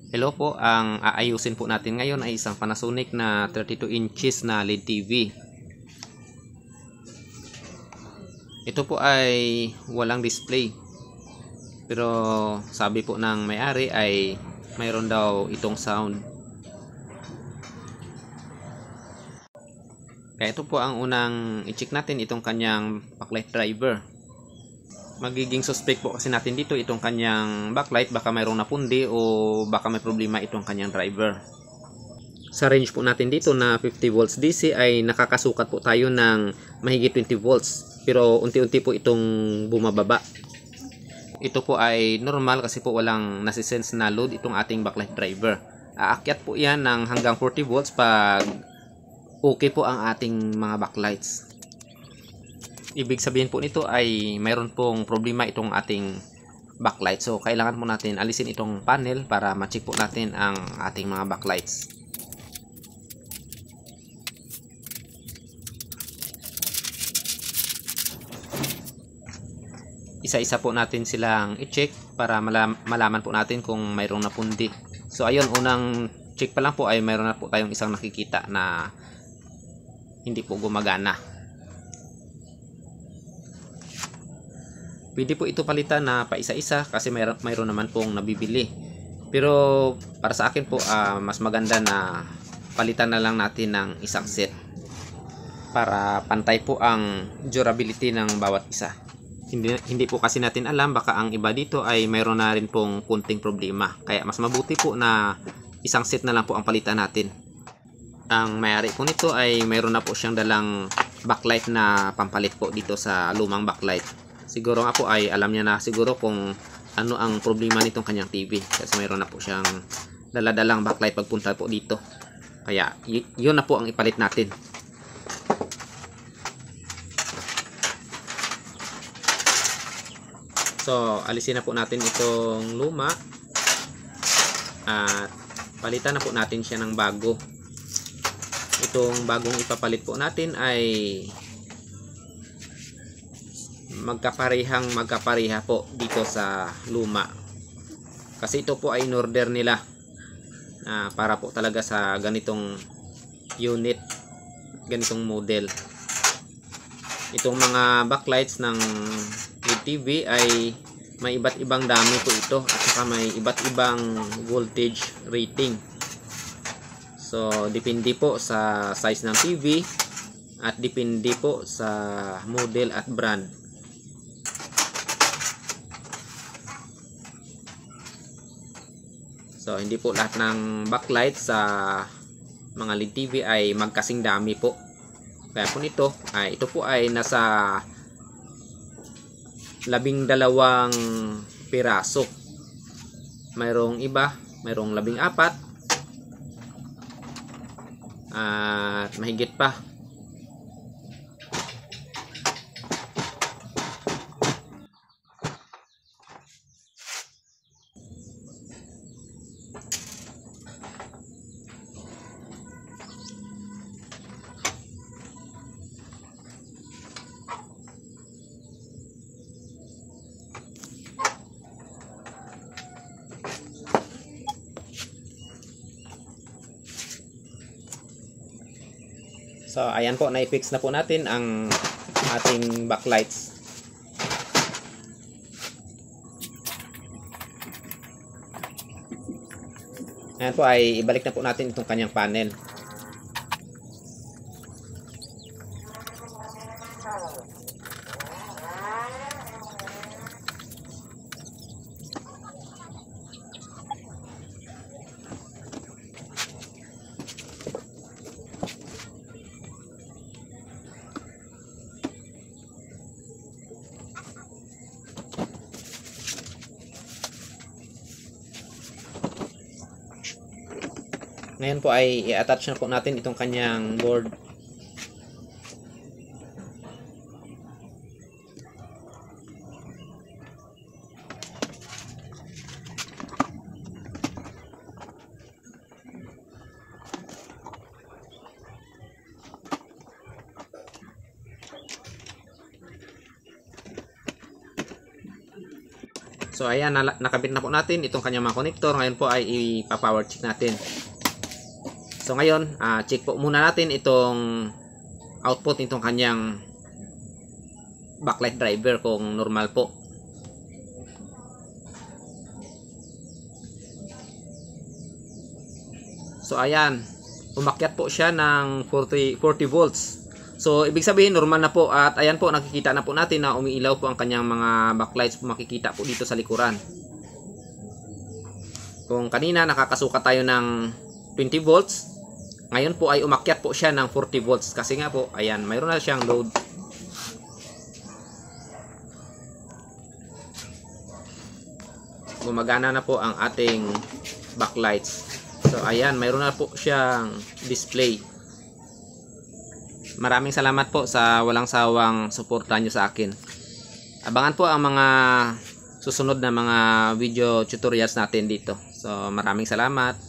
Hello po, ang aayusin po natin ngayon ay isang Panasonic na 32 inches na LED TV. Ito po ay walang display. Pero sabi po ng may-ari ay mayroon daw itong sound. Kaya ito po ang unang i-check natin, itong kanyang backlight driver. Magiging suspect po kasi natin dito itong kanyang backlight, baka mayroong napundi o baka may problema itong kanyang driver. Sa range po natin dito na 50 volts DC ay nakakasukat po tayo ng mahigit 20 volts, pero unti-unti po itong bumababa. Ito po ay normal kasi po walang nasisense na load itong ating backlight driver. Aakyat po yan ng hanggang 40 volts pag okay po ang ating mga backlights. Ibig sabihin po nito ay mayroon pong problema itong ating backlight. So kailangan po natin alisin itong panel para ma-check po natin ang ating mga backlights. Isa-isa po natin silang i-check para malaman po natin kung mayroong napundi. So ayun, unang check pa lang po ay mayroon na po tayong isang nakikita na hindi po gumagana. Pwede po ito palitan na paisa-isa kasi mayroon naman pong nabibili. Pero para sa akin po mas maganda na palitan na lang natin ng isang set para pantay po ang durability ng bawat isa. Hindi po kasi natin alam, baka ang iba dito ay mayroon na rin pong kunting problema. Kaya mas mabuti po na isang set na lang po ang palitan natin. Ang may-ari po nito ay mayroon na po siyang dalang backlight na pampalit po dito sa lumang backlight. Siguro nga po ay alam niya na siguro kung ano ang problema nitong kanyang TV. Kasi mayroon na po siyang daladalang backlight pagpunta po dito. Kaya yun na po ang ipalit natin. So alisin na po natin itong luma. At palitan na po natin siya ng bago. Itong bagong ipapalit po natin ay magkapareha po dito sa luma. Kasi ito po ay in-order nila para po talaga sa ganitong unit, ganitong model. Itong mga backlights ng LED TV ay may iba't ibang dami po ito at saka may iba't ibang voltage rating. So depende po sa size ng TV at depende po sa model at brand. So hindi po lahat ng backlight sa mga LED TV ay magkasing dami po. Kaya po nito ay ito po ay nasa 12 piraso. Mayroong iba, mayroong 14 at mahigit pa. So ayan po, na-fix na po natin ang ating backlights. Ayan po, ay ibalik na po natin itong kanyang panel. Ngayon po ay i-attach na po natin itong kanyang board. So ayan, nakabit na po natin itong kanyang mga connector. Ngayon po ay ipa-power check natin. So ngayon, check po muna natin itong output nitong kanyang backlight driver kung normal po. So ayan, umakyat po siya ng 40 volts. So ibig sabihin normal na po, at ayan po, nakikita na po natin na umiilaw po ang kanyang mga backlights, makikita po dito sa likuran. Kung kanina nakakasukat tayo ng 20 volts, ngayon po ay umakyat po siya ng 40 volts kasi nga po, ayan, mayroon na siyang load. Gumagana na po ang ating backlights. So ayan, mayroon na po siyang display. Maraming salamat po sa walang sawang suporta nyo sa akin. Abangan po ang mga susunod na mga video tutorials natin dito. So maraming salamat.